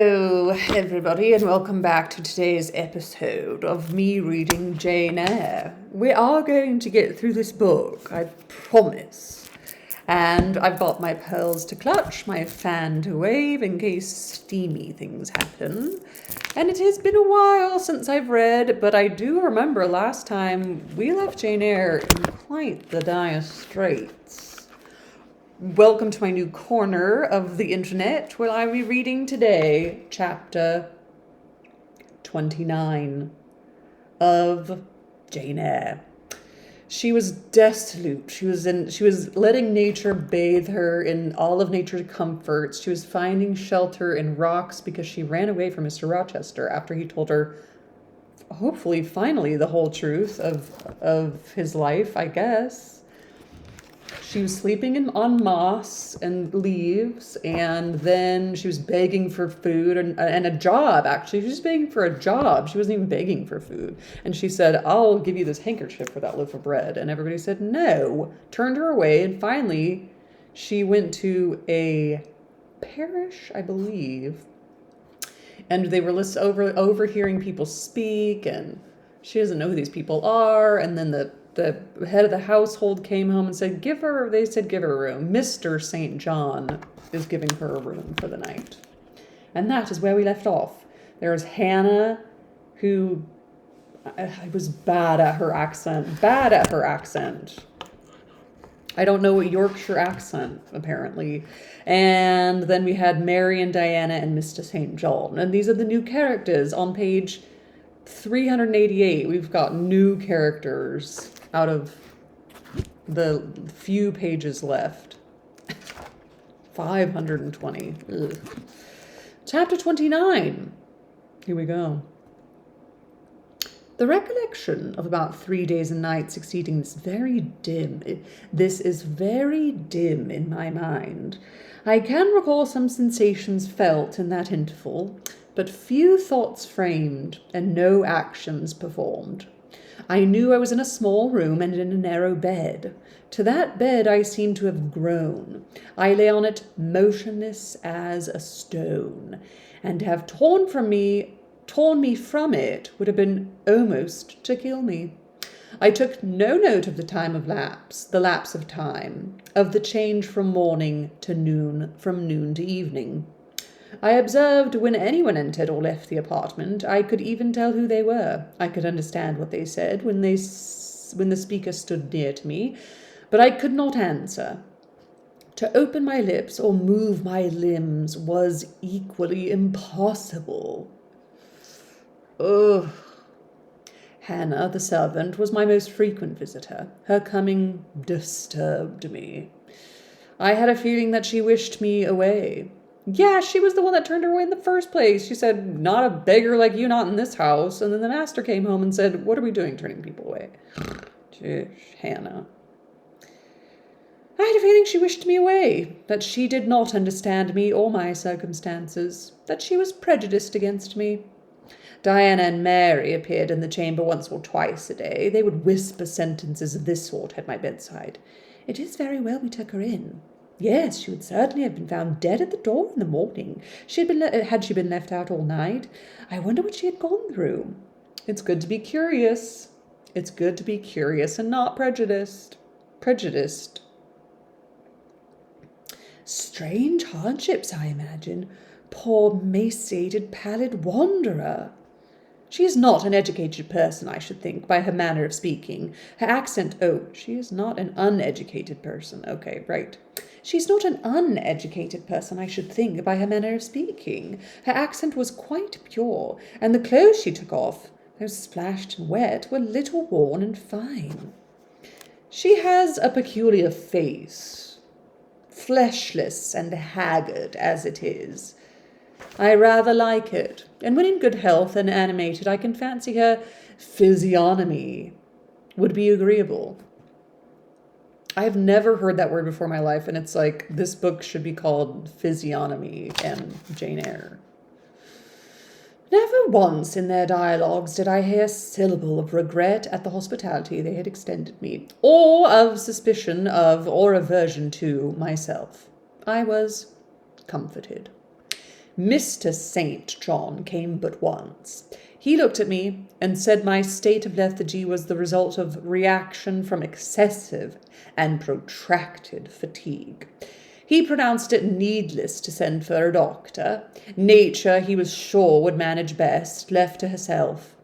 Hello, everybody, and welcome back to today's episode of me reading Jane Eyre. We are going to get through this book, I promise. And I've got my pearls to clutch, my fan to wave in case steamy things happen. And it has been a while since I've read, but I do remember last time we left Jane Eyre in quite the dire straits. Welcome to my new corner of the internet, where I'll be reading today chapter 29 of Jane Eyre. She was desolate. She was letting nature bathe her in all of nature's comforts. She was finding shelter in rocks because she ran away from Mr. Rochester after he told her, hopefully, finally, the whole truth of his life, I guess. She was sleeping on moss and leaves, and then she was begging for food and a job, actually. She was begging for a job. She wasn't even begging for food. And she said, I'll give you this handkerchief for that loaf of bread. And everybody said no, turned her away. And finally, she went to a parish, I believe, and they were overhearing people speak, and she doesn't know who these people are. And then the head of the household came home and said, give her a room. Mr. St. John is giving her a room for the night. And that is where we left off. There was Hannah, who was bad at her accent. I don't know what Yorkshire accent, apparently. And then we had Mary and Diana and Mr. St. John. And these are the new characters on page 388. We've got new characters out of the few pages left. 520. Ugh. Chapter 29. Here we go. The recollection of about 3 days and nights succeeding this is very dim in my mind. I can recall some sensations felt in that interval, but few thoughts framed and no actions performed. I knew I was in a small room and in a narrow bed. To that bed I seemed to have grown. I lay on it motionless as a stone, and to have torn me from it would have been almost to kill me. I took no note of the lapse of time, of the change from morning to noon, from noon to evening. I observed when anyone entered or left the apartment. I could even tell who they were. I could understand what they said when the speaker stood near to me, but I could not answer. To open my lips or move my limbs was equally impossible. Ugh. Hannah, the servant, was my most frequent visitor. Her coming disturbed me. I had a feeling that she wished me away. Yeah, she was the one that turned her away in the first place. She said, not a beggar like you, not in this house. And then the master came home and said, what are we doing turning people away? Hannah. I had a feeling she wished me away, that she did not understand me or my circumstances, that she was prejudiced against me. Diana and Mary appeared in the chamber once or twice a day. They would whisper sentences of this sort at my bedside. It is very well we took her in. Yes, she would certainly have been found dead at the door in the morning. Had she been left out all night? I wonder what she had gone through. It's good to be curious. It's good to be curious and not prejudiced. Strange hardships, I imagine. Poor, emaciated, pallid wanderer. She is not an educated person, I should think, by her manner of speaking. Her accent, she is not an uneducated person. Okay, right. She's not an uneducated person, I should think, by her manner of speaking. Her accent was quite pure, and the clothes she took off, though splashed and wet, were little worn and fine. She has a peculiar face, fleshless and haggard as it is. I rather like it, and when in good health and animated, I can fancy her physiognomy would be agreeable. I have never heard that word before in my life, and it's like, this book should be called Physiognomy and Jane Eyre. Never once in their dialogues did I hear a syllable of regret at the hospitality they had extended me, or of suspicion of or aversion to myself. I was comforted. Mr. St. John came but once. He looked at me and said my state of lethargy was the result of reaction from excessive and protracted fatigue. He pronounced it needless to send for a doctor. Nature, he was sure, would manage best, left to herself.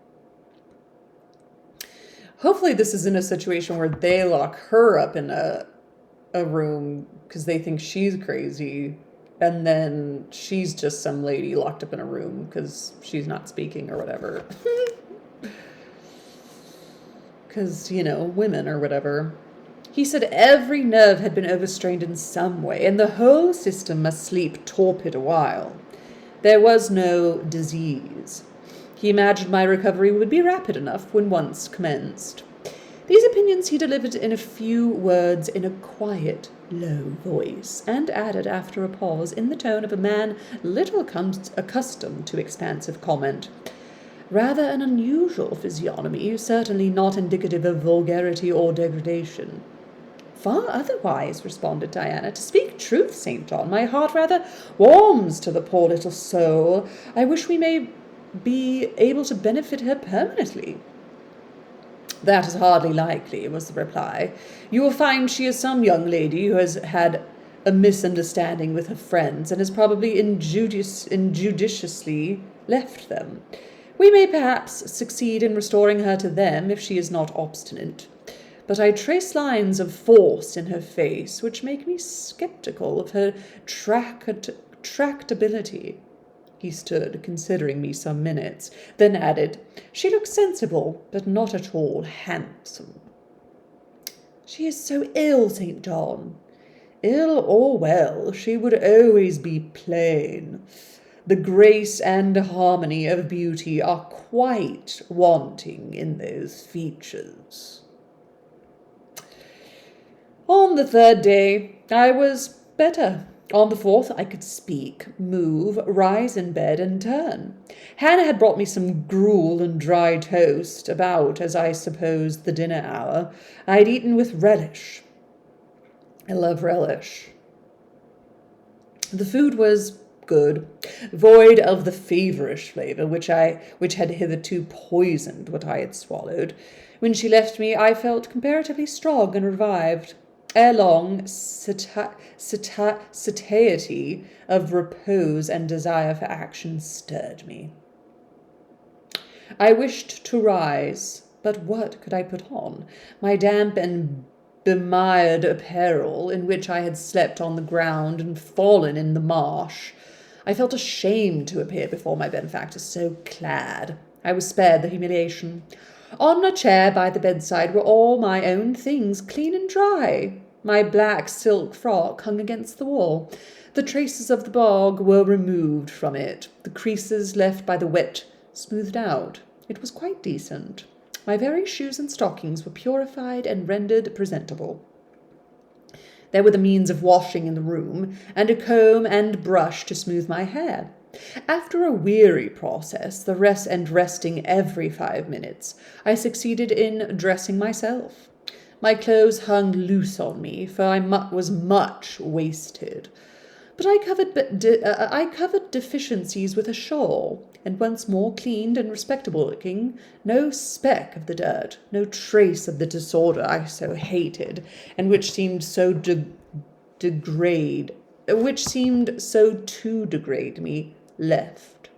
Hopefully this isn't a situation where they lock her up in a room because they think she's crazy, and then she's just some lady locked up in a room because she's not speaking or whatever. Because, women or whatever. He said every nerve had been overstrained in some way, and the whole system must sleep torpid a while. There was no disease. He imagined my recovery would be rapid enough when once commenced. These opinions he delivered in a few words in a quiet, low voice, and added after a pause in the tone of a man little accustomed to expansive comment. Rather an unusual physiognomy, certainly not indicative of vulgarity or degradation. Far otherwise, responded Diana. To speak truth, St. John, my heart rather warms to the poor little soul. I wish we may be able to benefit her permanently. That is hardly likely, was the reply. You will find she is some young lady who has had a misunderstanding with her friends and has probably injudiciously left them. We may perhaps succeed in restoring her to them if she is not obstinate. But I trace lines of force in her face which make me sceptical of her tractability. He stood, considering me some minutes, then added, She looks sensible, but not at all handsome. She is so ill, St. John. Ill or well, she would always be plain. The grace and harmony of beauty are quite wanting in those features. On the third day, I was better. On the fourth, I could speak, move, rise in bed, and turn. Hannah had brought me some gruel and dry toast, about, as I supposed, the dinner hour. I had eaten with relish. I love relish. The food was good, void of the feverish flavour which had hitherto poisoned what I had swallowed. When she left me, I felt comparatively strong and revived. Ere long, satiety of repose and desire for action stirred me. I wished to rise, but what could I put on? My damp and bemired apparel, in which I had slept on the ground and fallen in the marsh. I felt ashamed to appear before my benefactor so clad. I was spared the humiliation. On a chair by the bedside were all my own things, clean and dry. My black silk frock hung against the wall. The traces of the bog were removed from it, the creases left by the wet smoothed out. It was quite decent. My very shoes and stockings were purified and rendered presentable. There were the means of washing in the room, and a comb and brush to smooth my hair. After a weary process, resting every 5 minutes, I succeeded in dressing myself. My clothes hung loose on me, for I was much wasted. But I covered deficiencies with a shawl, and once more cleaned and respectable-looking, no speck of the dirt, no trace of the disorder I so hated, and which seemed so to degrade me, left.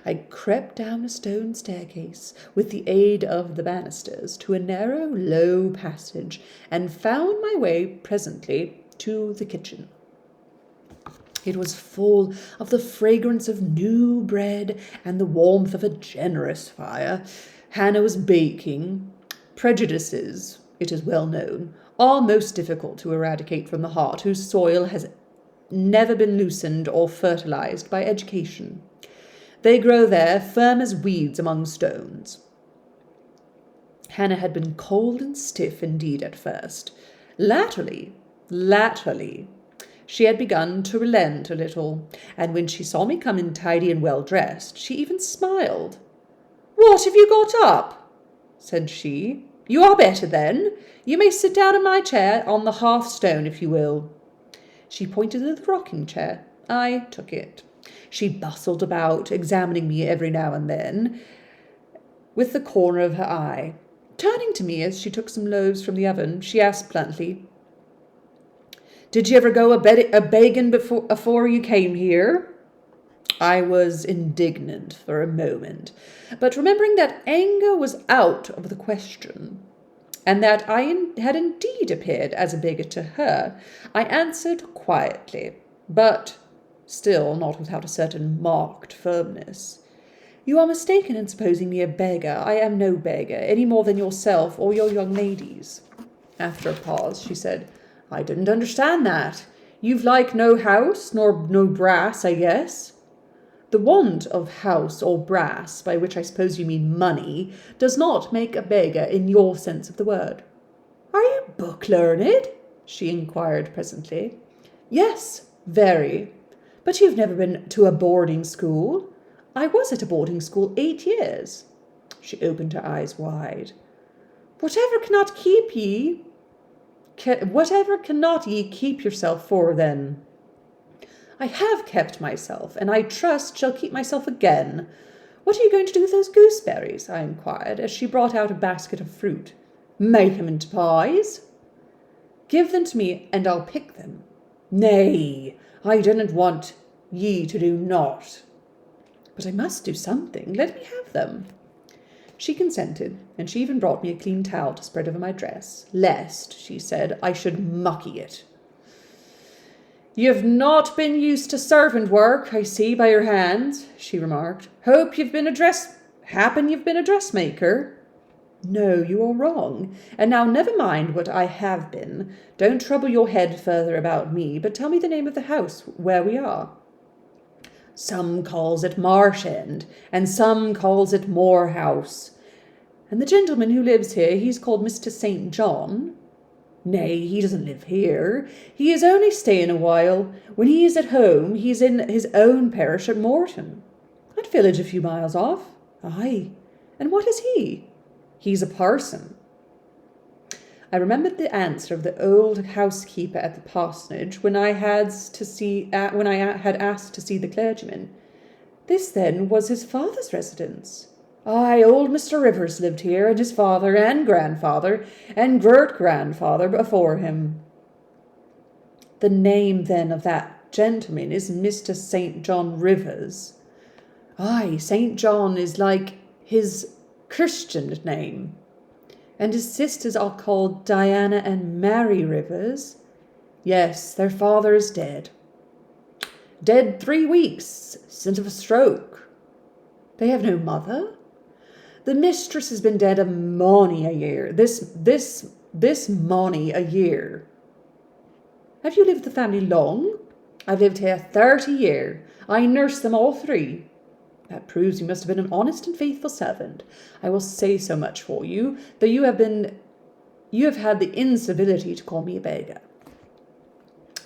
I crept down a stone staircase, with the aid of the banisters, to a narrow, low passage, and found my way presently to the kitchen. It was full of the fragrance of new bread and the warmth of a generous fire. Hannah was baking. Prejudices, it is well known, are most difficult to eradicate from the heart whose soil has never been loosened or fertilized by education. They grow there, firm as weeds among stones. Hannah had been cold and stiff indeed at first. Latterly, she had begun to relent a little, and when she saw me come in tidy and well-dressed, she even smiled. "What have you got up?" said she. "You are better, then. You may sit down in my chair on the hearthstone, if you will." She pointed to the rocking chair. I took it. She bustled about, examining me every now and then with the corner of her eye. Turning to me as she took some loaves from the oven, she asked bluntly, "Did you ever go a begging afore you came here?" I was indignant for a moment, but remembering that anger was out of the question, and that I had indeed appeared as a beggar to her, I answered quietly, but still not without a certain marked firmness. "You are mistaken in supposing me a beggar. I am no beggar, any more than yourself or your young ladies." After a pause, she said, "I didn't understand that. You've like no house, nor no brass, I guess." "The want of house or brass, by which I suppose you mean money, does not make a beggar in your sense of the word." "Are you book-learned?" she inquired presently. "Yes, very. But you've never been to a boarding school?" "I was at a boarding school 8 years." She opened her eyes wide. Whatever cannot ye keep yourself for, then?" "I have kept myself, and I trust shall keep myself again. What are you going to do with those gooseberries?" I inquired, as she brought out a basket of fruit. "Make 'em into pies." "Give them to me, and I'll pick them." "Nay, I didn't want ye to do naught." "But I must do something. Let me have them." She consented, and she even brought me a clean towel to spread over my dress, lest, she said, I should mucky it. "You've not been used to servant work, I see by your hands," she remarked. Happen you've been a dressmaker?" "No, you are wrong. And now never mind what I have been. Don't trouble your head further about me, but tell me the name of the house where we are." "Some calls it Marsh End, and some calls it Moor House." "And the gentleman who lives here, he's called Mr. St. John?" "Nay, he doesn't live here. He is only staying a while. When he is at home, he's in his own parish at Morton." "That village a few miles off?" "Aye. And what is he?" "He's a parson." I remembered the answer of the old housekeeper at the parsonage when I had asked to see the clergyman. This, then, was his father's residence. Aye, old Mr. Rivers lived here, and his father and grandfather and great-grandfather before him. The name, then, of that gentleman is Mr. St. John Rivers. Aye, St. John is like his Christian name. And his sisters are called Diana and Mary Rivers. Yes, their father is dead. Dead 3 weeks, since of a stroke. They have no mother? The mistress has been dead a mony a year. This mony a year. Have you lived with the family long? I've lived here 30 year. I nursed them all 3. That proves you must have been an honest and faithful servant. I will say so much for you, though you have had the incivility to call me a beggar.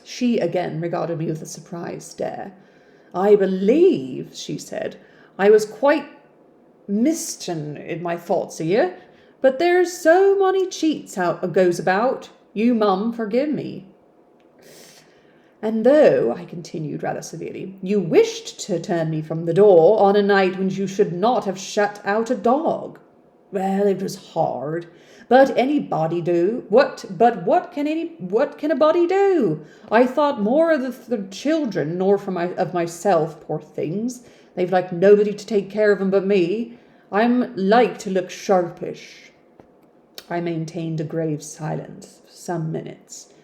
She again regarded me with a surprised stare. "I believe," she said, "I was quite mistaken in my thoughts of you, but there's so many cheats goes about. You, mum, forgive me. And though," I continued rather severely, "you wished to turn me from the door on a night when you should not have shut out a dog. Well, it was hard, but anybody do. What can a body do? I thought more of the children nor of myself, poor things. They've like nobody to take care of 'em but me. I'm like to look sharpish." I maintained a grave silence for some minutes.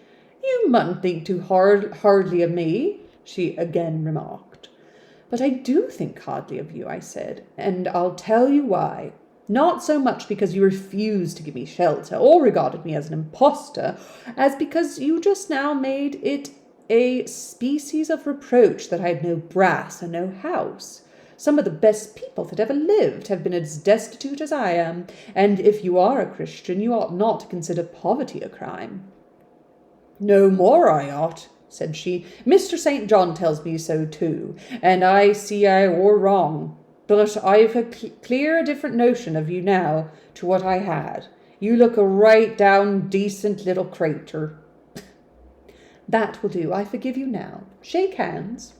"You mustn't think too hardly of me," she again remarked. "But I do think hardly of you," I said, "and I'll tell you why. Not so much because you refused to give me shelter or regarded me as an impostor, as because you just now made it a species of reproach that I had no brass and no house. Some of the best people that ever lived have been as destitute as I am, and if you are a Christian, you ought not to consider poverty a crime." "No more I ought," said she. "Mr. St. John tells me so too, and I see I were wrong. But I've a clear different notion of you now to what I had. You look a right down decent little crater." "That will do. I forgive you now. Shake hands."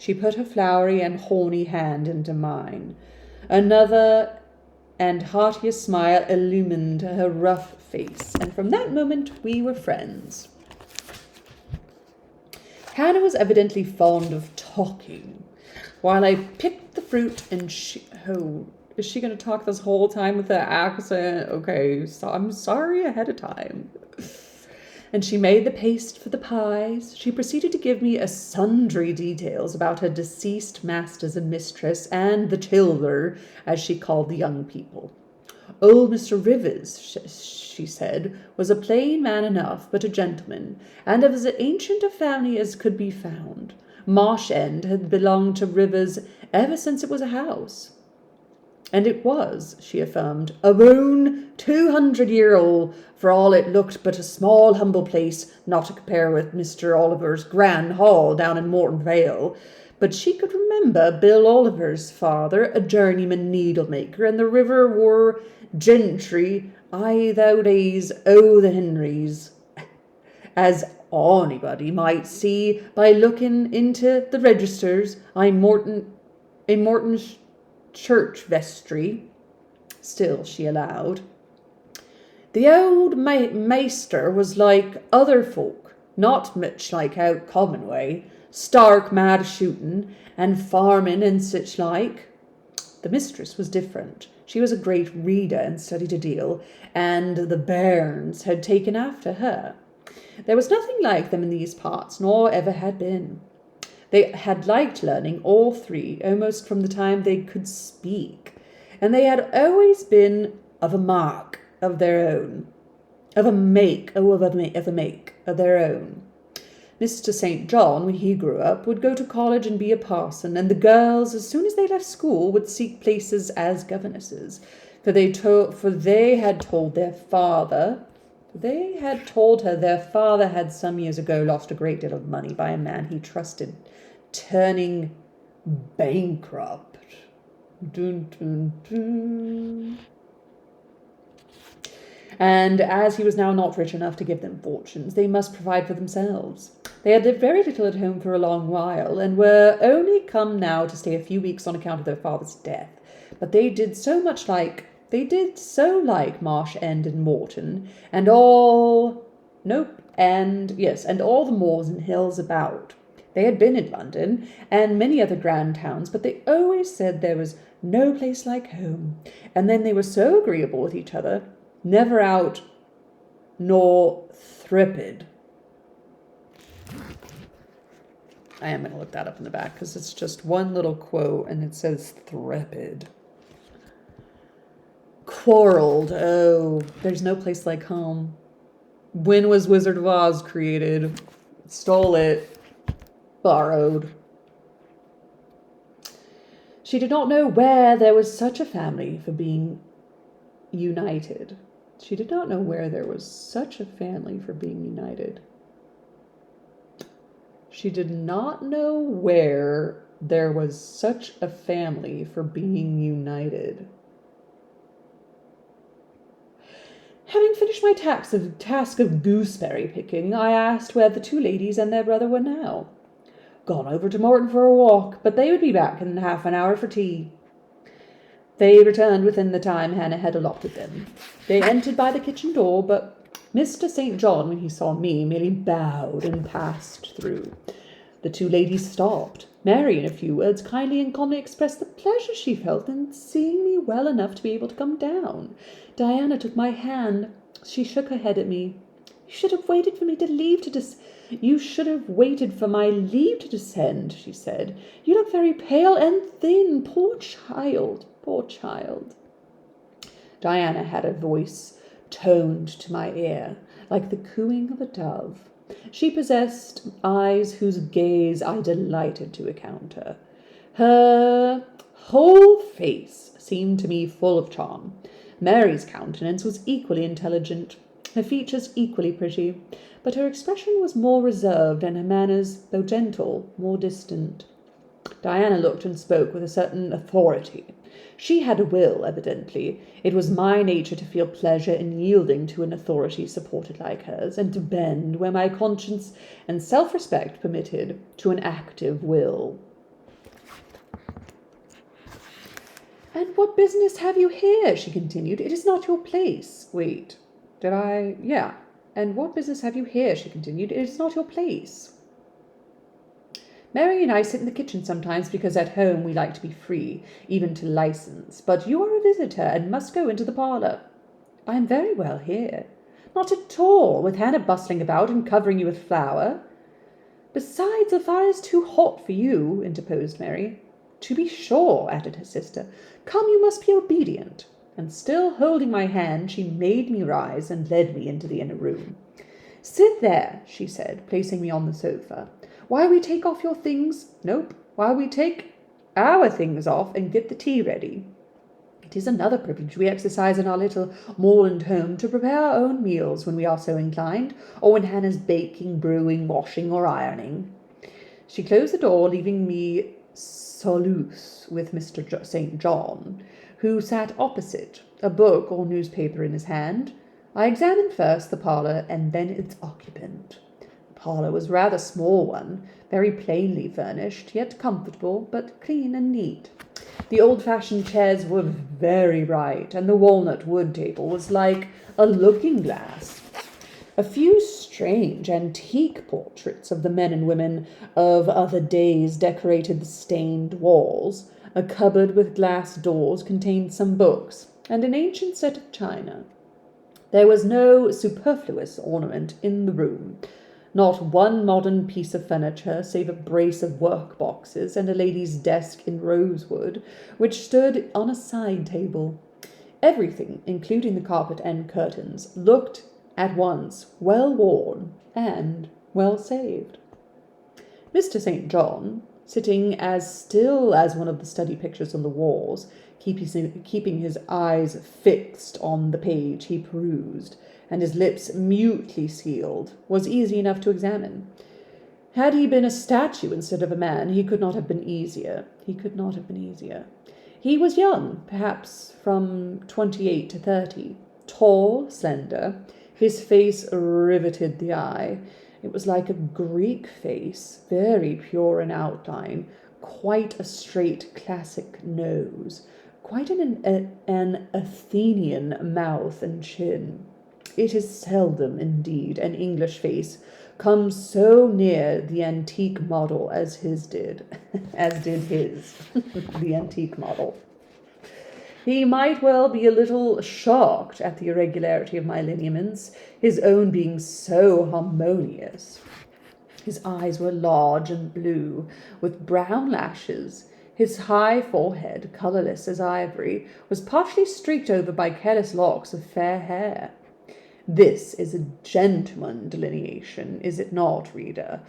She put her flowery and horny hand into mine. Another and heartier smile illumined her rough face, and from that moment we were friends. Hannah was evidently fond of talking. While I picked the fruit and is she going to talk this whole time with her accent? Okay, so I'm sorry ahead of time. And she made the paste for the pies. She proceeded to give me sundry details about her deceased masters and mistress, and the childer, as she called the young people. Old Mr. Rivers, she said, was a plain man enough, but a gentleman, and of as ancient a family as could be found. Marsh End had belonged to Rivers ever since it was a house. And it was, she affirmed, a bone 200-year-old, for all it looked but a small humble place, not to compare with Mr. Oliver's grand hall down in Morton Vale. But she could remember Bill Oliver's father, a journeyman needle-maker, and the river were gentry, aye thou days o' the Henrys, as anybody might see by looking into the registers. Morton's church vestry. Still, she allowed, the old maister was like other folk, not much like out common way, stark mad shooting and farming and such like. The mistress was different. She was a great reader and studied a deal, and the bairns had taken after her. There was nothing like them in these parts, nor ever had been. They had liked learning, all three, almost from the time they could speak, and they had always been of a mark of their own, of a make of their own. Mr. St. John, when he grew up, would go to college and be a parson, and the girls, as soon as they left school, would seek places as governesses, for they had told her their father had some years ago lost a great deal of money by a man he trusted, turning bankrupt. Dun, dun, dun. And as he was now not rich enough to give them fortunes, they must provide for themselves. They had lived very little at home for a long while, and were only come now to stay a few weeks on account of their father's death. But they did so like Marsh End and Morton, and all the moors and hills about. They had been in London and many other grand towns, but they always said there was no place like home. And then they were so agreeable with each other, never out nor thripped. I am going to look that up in the back because it's just one little quote and it says thripped. Quarreled. Oh, there's no place like home. When was Wizard of Oz created? Stole it. Borrowed. She did not know where there was such a family for being united. She did not know where there was such a family for being united. She did not know where there was such a family for being united. Having finished my task of gooseberry picking, I asked where the two ladies and their brother were now. Gone over to Morton for a walk, but they would be back in half an hour for tea. They returned within the time Hannah had allotted them. They entered by the kitchen door, but Mr. St. John, when he saw me, merely bowed and passed through. The two ladies stopped. Mary, in a few words, kindly and calmly expressed the pleasure she felt in seeing me well enough to be able to come down. Diana took my hand. She shook her head at me. You should have waited for my leave to descend, she said. You look very pale and thin. Poor child, poor child. Diana had a voice toned to my ear, like the cooing of a dove. She possessed eyes whose gaze I delighted to encounter. Her whole face seemed to me full of charm. Mary's countenance was equally intelligent, her features equally pretty, but her expression was more reserved, and her manners, though gentle, more distant. Diana looked and spoke with a certain authority. She had a will, evidently. It was my nature to feel pleasure in yielding to an authority supported like hers, and to bend, where my conscience and self-respect permitted, to an active will. And what business have you here? She continued. It is not your place. Wait, did I? Yeah. And what business have you here? She continued. It is not your place. Mary and I sit in the kitchen sometimes because at home we like to be free, even to license. But you are a visitor and must go into the parlour. I am very well here. Not at all, with Hannah bustling about and covering you with flour. Besides, the fire is too hot for you, interposed Mary. To be sure, added her sister. Come, you must be obedient. And still holding my hand, she made me rise and led me into the inner room. Sit there, she said, placing me on the sofa. While we take off your things, nope, while we take our things off and get the tea ready. It is another privilege we exercise in our little moorland home to prepare our own meals when we are so inclined, or when Hannah's baking, brewing, washing, or ironing. She closed the door, leaving me solus with Mr. St. John, who sat opposite, a book or newspaper in his hand. I examined first the parlour and then its occupant. The parlour was a rather small one, very plainly furnished, yet comfortable, but clean and neat. The old-fashioned chairs were very bright, and the walnut wood table was like a looking-glass. A few strange antique portraits of the men and women of other days decorated the stained walls. A cupboard with glass doors contained some books, and an ancient set of china. There was no superfluous ornament in the room. Not one modern piece of furniture, save a brace of work-boxes and a lady's desk in rosewood, which stood on a side table. Everything, including the carpet and curtains, looked at once well worn and well saved. Mr. St. John, sitting as still as one of the study pictures on the walls, keeping his eyes fixed on the page he perused, and his lips mutely sealed, was easy enough to examine. Had he been a statue instead of a man, he could not have been easier. He was young, perhaps from 28 to 30, tall, slender. His face riveted the eye. It was like a Greek face, very pure in outline, quite a straight classic nose, quite an Athenian mouth and chin. It is seldom, indeed, an English face comes so near the antique model as his did, the antique model. He might well be a little shocked at the irregularity of my lineaments, his own being so harmonious. His eyes were large and blue, with brown lashes. His high forehead, colourless as ivory, was partially streaked over by careless locks of fair hair. This is a gentleman delineation, is it not, reader?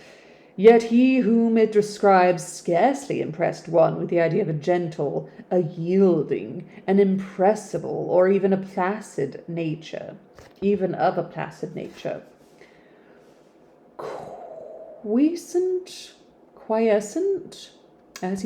Yet he whom it describes scarcely impressed one with the idea of a gentle, a yielding, an impressible, or even of a placid nature. Quiescent, as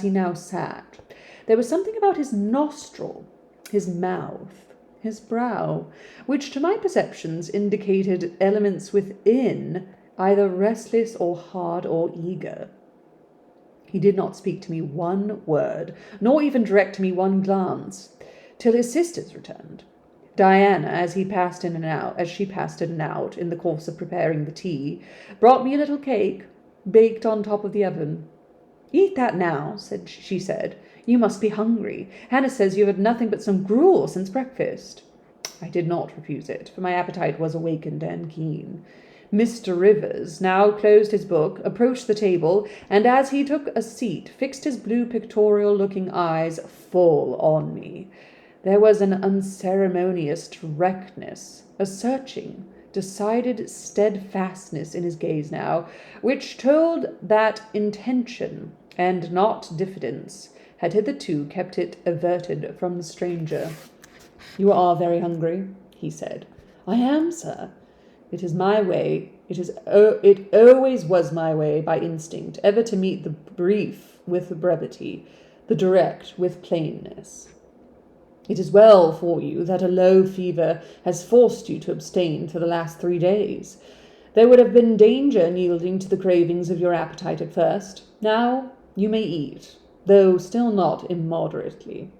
he now sat. There was something about his nostril, his mouth, his brow, which to my perceptions indicated elements within, either restless or hard or eager. He did not speak to me one word, nor even direct me one glance, till his sisters returned. Diana, as she passed in and out in the course of preparing the tea, brought me a little cake, baked on top of the oven. Eat that now, she said. You must be hungry. Hannah says you have had nothing but some gruel since breakfast. I did not refuse it, for my appetite was awakened and keen. Mr. Rivers now closed his book, approached the table, and as he took a seat, fixed his blue pictorial-looking eyes full on me. There was an unceremonious directness, a searching, decided steadfastness in his gaze now, which told that intention, and not diffidence, had hitherto kept it averted from the stranger. You are very hungry, he said. I am, sir. It is my way, it always was my way by instinct, ever to meet the brief with brevity, the direct with plainness. It is well for you that a low fever has forced you to abstain for the last 3 days. There would have been danger in yielding to the cravings of your appetite at first. Now you may eat. though still not immoderately.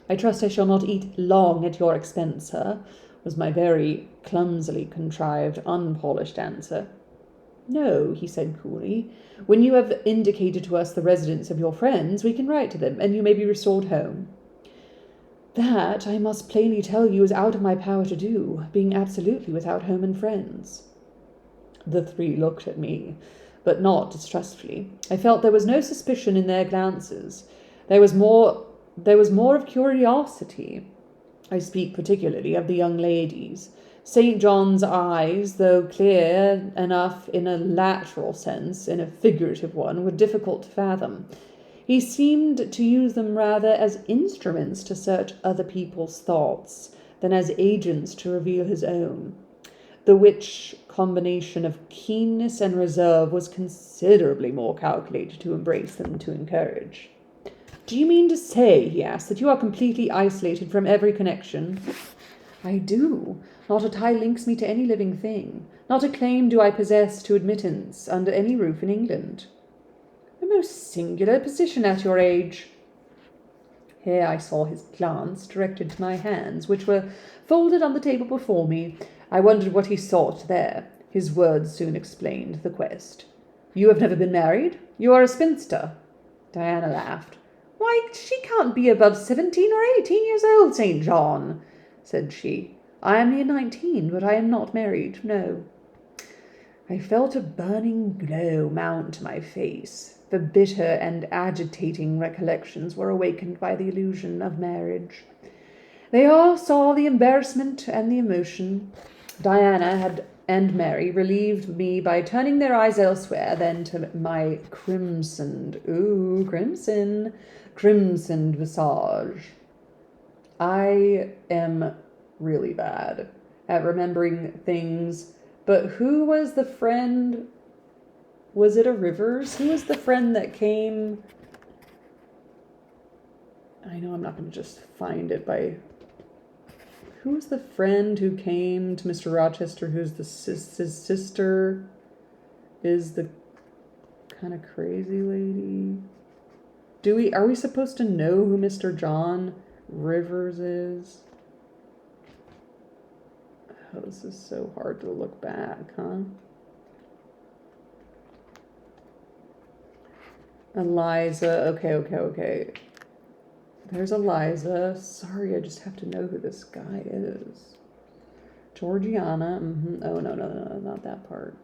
I trust I shall not eat long at your expense, sir, was my very clumsily contrived, unpolished answer. No, he said coolly. When you have indicated to us the residence of your friends, we can write to them, and you may be restored home. That, I must plainly tell you, is out of my power to do, being absolutely without home and friends. The three looked at me, but not distrustfully. I felt there was no suspicion in their glances. There was more of curiosity. I speak particularly of the young ladies. St. John's eyes, though clear enough in a lateral sense, in a figurative one, were difficult to fathom. He seemed to use them rather as instruments to search other people's thoughts than as agents to reveal his own, the which combination of keenness and reserve was considerably more calculated to embrace than to encourage. Do you mean to say, he asked, that you are completely isolated from every connection? I do. Not a tie links me to any living thing. Not a claim do I possess to admittance under any roof in England. A most singular position at your age. Here I saw his glance directed to my hands, which were folded on the table before me. I wondered what he sought there. His words soon explained the quest. You have never been married? You are a spinster. Diana laughed. Why, she can't be above 17 or 18 years old, St. John, said she. I am near 19, but I am not married, no. I felt a burning glow mount to my face. The bitter and agitating recollections were awakened by the illusion of marriage. They all saw the embarrassment and the emotion. Diana and Mary relieved me by turning their eyes elsewhere than to my crimsoned visage. I am really bad at remembering things, but who was the friend? Was it a Rivers? Who was the friend that came? I know I'm not going to just find it by... Who was the friend who came to Mr. Rochester, who's his sister is the kind of crazy lady? Are we supposed to know who Mr. John Rivers is? Oh, this is so hard to look back, huh? Eliza, okay. There's Eliza. Sorry, I just have to know who this guy is. Georgiana, Oh, no, not that part.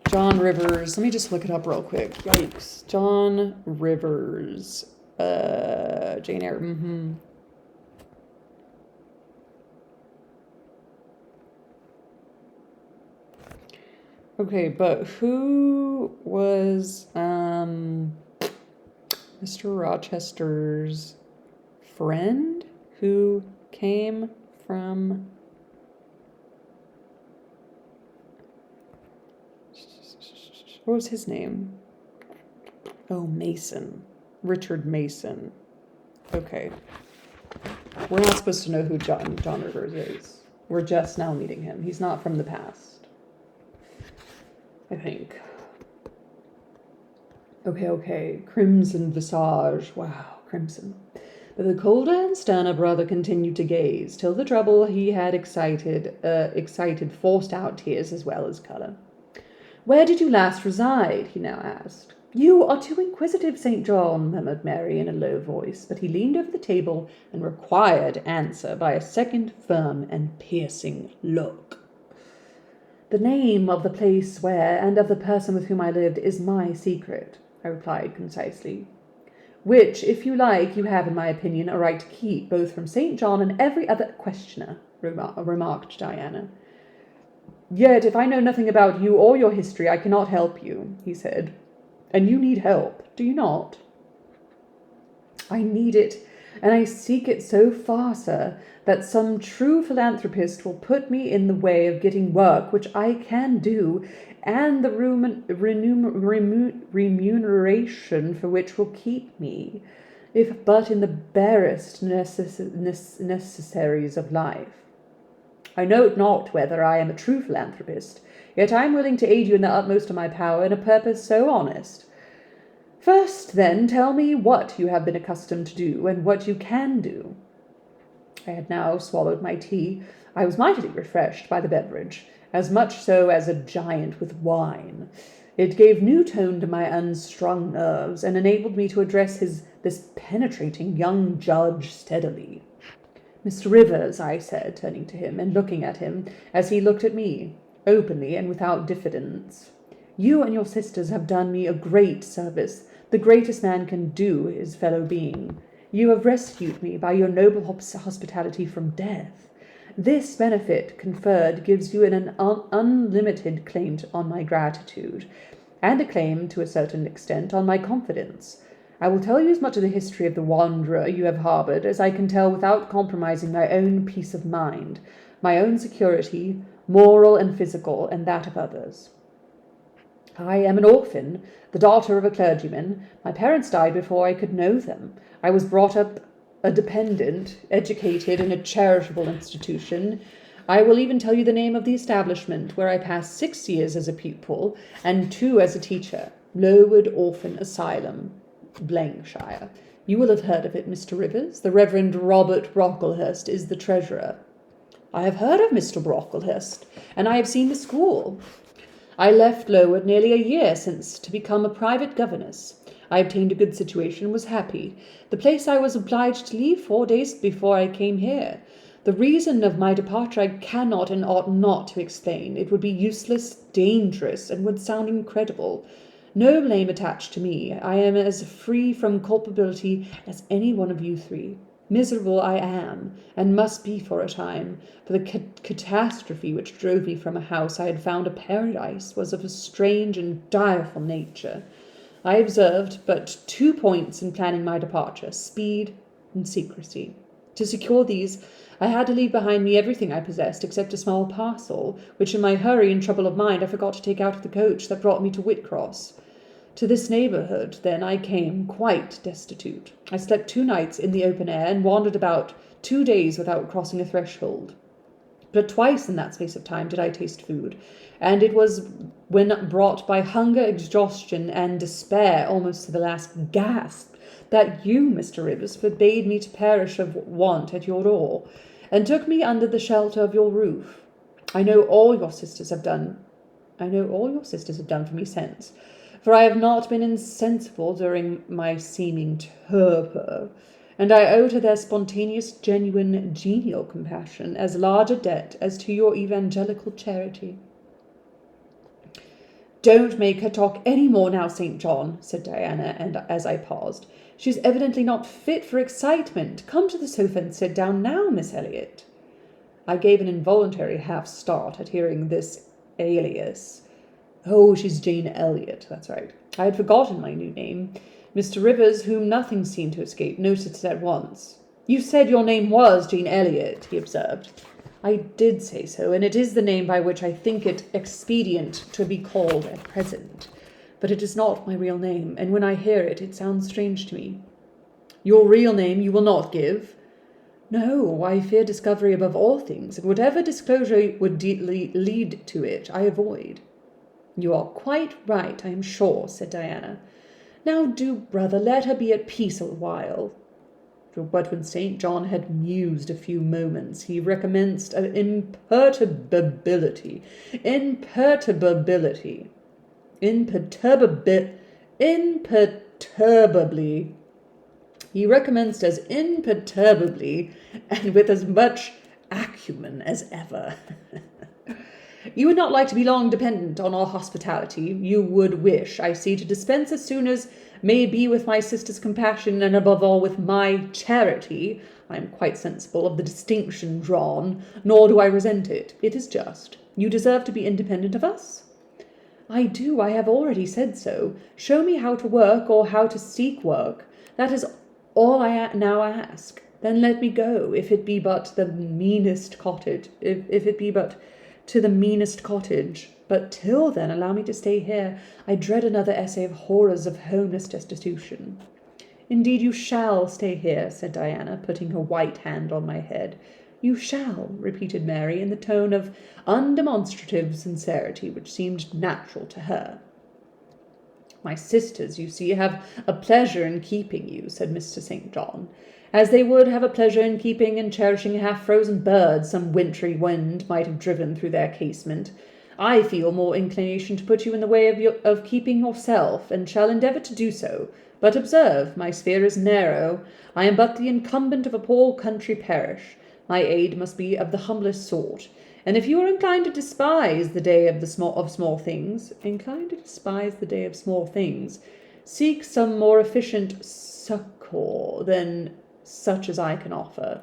John Rivers, let me just look it up real quick. Yikes. John Rivers, Jane Eyre, Okay, but who was Mr. Rochester's friend who came from... What was his name? Oh, Mason. Richard Mason. Okay. We're not supposed to know who John Rivers is. We're just now meeting him. He's not from the past, I think. Okay. Crimson visage. Wow, crimson. But the colder and sterner brother continued to gaze, till the trouble he had excited forced out tears as well as colour. Where did you last reside? He now asked. You are too inquisitive, St. John, murmured Mary in a low voice, but he leaned over the table and required answer by a second firm and piercing look. The name of the place where, and of the person with whom I lived, is my secret, I replied concisely, which, if you like, you have, in my opinion, a right to keep, both from St. John and every other questioner, remarked Diana. Yet, if I know nothing about you or your history, I cannot help you, he said. And you need help, do you not? I need it, and I seek it so far, sir, that some true philanthropist will put me in the way of getting work which I can do, and the remuneration for which will keep me, if but in the barest necessaries of life. I know not whether I am a true philanthropist, yet I am willing to aid you in the utmost of my power in a purpose so honest. First, then, tell me what you have been accustomed to do, and what you can do. I had now swallowed my tea. I was mightily refreshed by the beverage, as much so as a giant with wine. It gave new tone to my unstrung nerves, and enabled me to address this penetrating young judge steadily. Mr. Rivers, I said, turning to him and looking at him as he looked at me, openly and without diffidence, you and your sisters have done me a great service, the greatest man can do his fellow being. You have rescued me by your noble hospitality from death. This benefit conferred gives you an unlimited claim on my gratitude, and a claim, to a certain extent, on my confidence. I will tell you as much of the history of the wanderer you have harboured as I can tell without compromising my own peace of mind, my own security, moral and physical, and that of others. I am an orphan, the daughter of a clergyman. My parents died before I could know them. I was brought up a dependent, educated in a charitable institution. I will even tell you the name of the establishment where I passed 6 years as a pupil and 2 as a teacher, Lowood Orphan Asylum, Shire. You will have heard of it, Mr. Rivers. The Reverend Robert Brocklehurst is the treasurer. I have heard of Mr. Brocklehurst, and I have seen the school. I left Lowood nearly a year since to become a private governess. I obtained a good situation and was happy. The place I was obliged to leave 4 days before I came here. The reason of my departure I cannot and ought not to explain. It would be useless, dangerous, and would sound incredible. No blame attached to me. I am as free from culpability as any one of you 3. Miserable I am, and must be for a time, for the catastrophe which drove me from a house I had found a paradise was of a strange and direful nature. I observed but 2 points in planning my departure, speed and secrecy. To secure these, I had to leave behind me everything I possessed except a small parcel, which in my hurry and trouble of mind I forgot to take out of the coach that brought me to Whitcross. To this neighbourhood, then, I came, quite destitute. I slept 2 nights in the open air, and wandered about 2 days without crossing a threshold. But twice in that space of time did I taste food, and it was when brought by hunger, exhaustion, and despair almost to the last gasp, that you, Mr. Rivers, forbade me to perish of want at your door, and took me under the shelter of your roof. I know all your sisters have done for me since, for I have not been insensible during my seeming torpor, and I owe to their spontaneous, genuine, genial compassion as large a debt as to your evangelical charity. Don't make her talk any more now, St. John, said Diana, and as I paused. She's evidently not fit for excitement. Come to the sofa and sit down now, Miss Elliot. I gave an involuntary half-start at hearing this alias. Oh, she's Jane Elliot, that's right. I had forgotten my new name. Mr. Rivers, whom nothing seemed to escape, noticed it at once. You said your name was Jane Elliot, he observed. I did say so, and it is the name by which I think it expedient to be called at present. But it is not my real name, and when I hear it, it sounds strange to me. Your real name you will not give? No, I fear discovery above all things, and whatever disclosure would lead to it, I avoid. You are quite right, I am sure, said Diana. Now do, brother, let her be at peace a while. But when St. John had mused a few moments, he recommenced an imperturbability. He recommenced as imperturbably and with as much acumen as ever. You would not like to be long dependent on our hospitality. You would wish, I see, to dispense as soon as may be with my sister's compassion, and above all with my charity. I am quite sensible of the distinction drawn, nor do I resent it. It is just. You deserve to be independent of us. I do. I have already said so. Show me how to work, or how to seek work. That is all I now ask. Then let me go, if it be but the meanest cottage, if it be but to the meanest cottage. But till then, allow me to stay here. I dread another essay of horrors of homeless destitution. Indeed, you shall stay here, said Diana, putting her white hand on my head. You shall, repeated Mary, in the tone of undemonstrative sincerity which seemed natural to her. My sisters, you see, have a pleasure in keeping you, said Mr. St. John, as they would have a pleasure in keeping and cherishing a half-frozen bird some wintry wind might have driven through their casement. I feel more inclination to put you in the way of keeping yourself, and shall endeavour to do so. But observe, my sphere is narrow. I am but the incumbent of a poor country parish. My aid must be of the humblest sort. And if you are inclined to despise the day of small things, seek some more efficient succour than such as I can offer.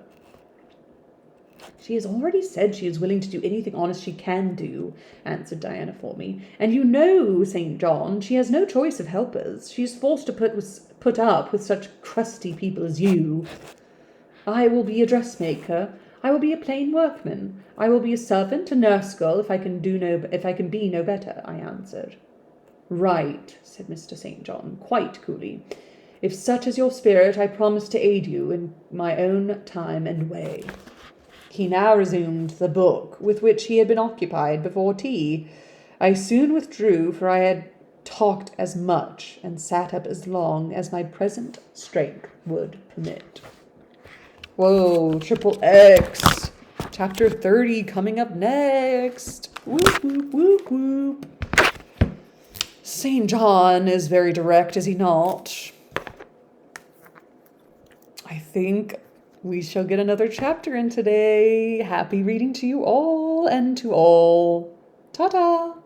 She has already said she is willing to do anything honest she can do, answered Diana for me. And you know, St. John, she has no choice of helpers. She is forced to put up with such crusty people as you. I will be a dressmaker. I will be a plain workman. I will be a servant, a nurse girl, if I can be no better, I answered. Right, said Mr. St. John, quite coolly. If such is your spirit, I promise to aid you in my own time and way. He now resumed the book with which he had been occupied before tea. I soon withdrew, for I had talked as much and sat up as long as my present strength would permit. Whoa, triple X. Chapter 30 coming up next. Whoop, whoop, whoop, whoop. St. John is very direct, is he not? I think we shall get another chapter in today. Happy reading to you all and to all. Ta-ta!